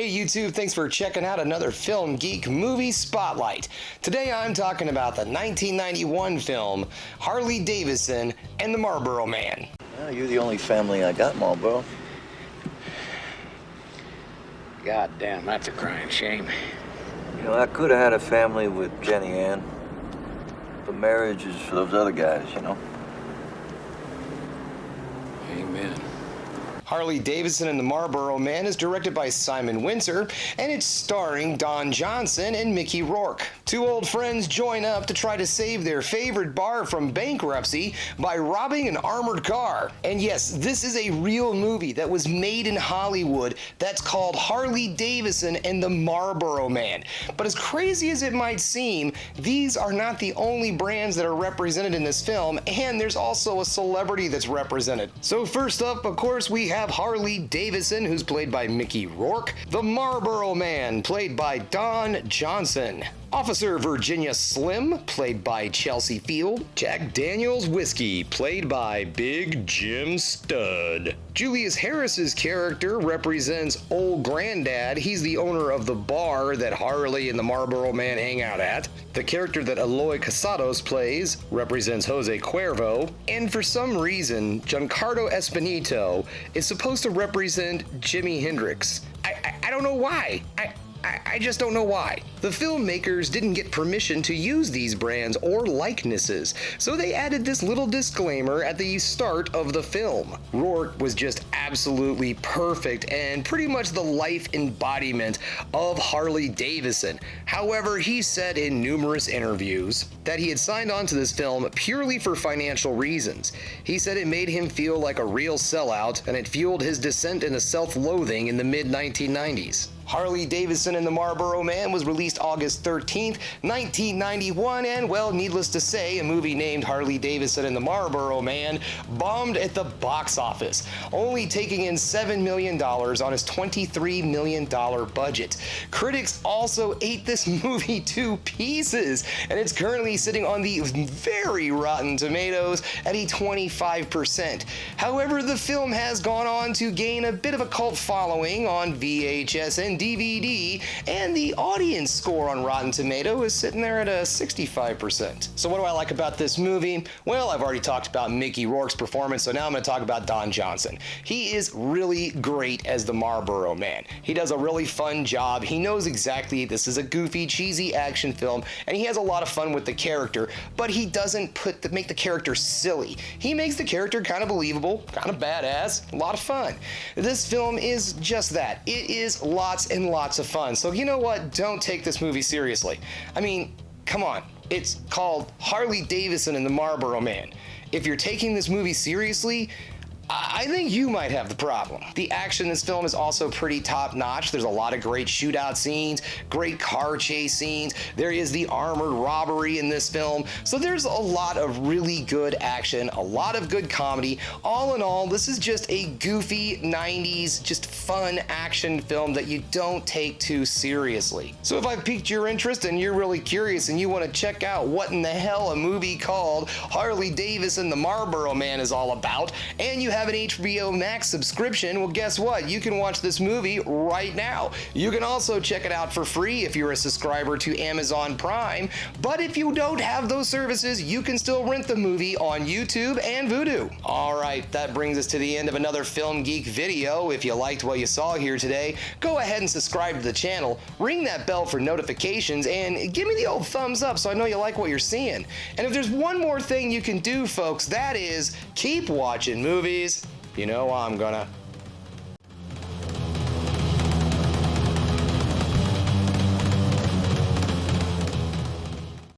Hey YouTube, thanks for checking out another Film Geek Movie Spotlight. Today I'm talking about the 1991 film Harley Davidson and the Marlboro Man. Well, you're the only family I got, Marlboro. God damn, that's a crying shame. You know, I could have had a family with Jenny Ann, but marriage is for those other guys, you know. Amen. Harley Davidson and the Marlboro Man is directed by Simon Windsor, and it's starring Don Johnson and Mickey Rourke. Two old friends join up to try to save their favorite bar from bankruptcy by robbing an armored car. And yes, this is a real movie that was made in Hollywood that's called Harley Davidson and the Marlboro Man. But as crazy as it might seem, these are not the only brands that are represented in this film, and there's also a celebrity that's represented. So first up, of course, we have Harley Davidson, who's played by Mickey Rourke, the Marlboro Man, played by Don Johnson, Officer Virginia Slim, played by Chelsea Field, Jack Daniels Whiskey, played by Big Jim Stud. Julius Harris's character represents Old Granddad. He's the owner of the bar that Harley and the Marlboro Man hang out at. The character that Eloy Casados plays represents Jose Cuervo. And for some reason, Giancarlo Esposito is supposed to represent Jimi Hendrix. I don't know why. I just don't know why. The filmmakers didn't get permission to use these brands or likenesses, so they added this little disclaimer at the start of the film. Rourke was just absolutely perfect and pretty much the life embodiment of Harley Davidson. However, he said in numerous interviews that he had signed on to this film purely for financial reasons. He said it made him feel like a real sellout, and it fueled his descent into self-loathing in the mid-1990s. Harley Davidson and the Marlboro Man was released August 13th, 1991, and well, needless to say, a movie named Harley Davidson and the Marlboro Man bombed at the box office, only taking in $7 million on his $23 million budget. Critics also ate this movie to pieces, and it's currently sitting on the very Rotten Tomatoes at a 25%. However, the film has gone on to gain a bit of a cult following on VHS and DVD, and the audience score on Rotten Tomato is sitting there at a 65%. So what do I like about this movie? Well, I've already talked about Mickey Rourke's performance, so now I'm going to talk about Don Johnson. He is really great as the Marlboro Man. He does a really fun job. He knows exactly this is a goofy, cheesy action film, and he has a lot of fun with the character, but he doesn't make the character silly. He makes the character kind of believable, kind of badass, a lot of fun. This film is just that. It is lots and lots of fun. So you know what? Don't take this movie seriously. I mean, come on. It's called Harley Davidson and the Marlboro Man. If you're taking this movie seriously, I think you might have the problem. The action in this film is also pretty top-notch. There's a lot of great shootout scenes, great car chase scenes. There is the armored robbery in this film. So there's a lot of really good action, a lot of good comedy. All in all, this is just a goofy 90s, just fun action film that you don't take too seriously. So if I've piqued your interest and you're really curious and you want to check out what in the hell a movie called Harley Davidson the Marlboro Man is all about, and you have an HBO Max subscription, well, guess what? You can watch this movie right now. You can also check it out for free if you're a subscriber to Amazon Prime, but if you don't have those services, you can still rent the movie on YouTube and Vudu. Alright, that brings us to the end of another Film Geek video. If you liked what you saw here today, go ahead and subscribe to the channel, ring that bell for notifications, and give me the old thumbs up so I know you like what you're seeing. And if there's one more thing you can do, folks, that is keep watching movies. You know I'm gonna.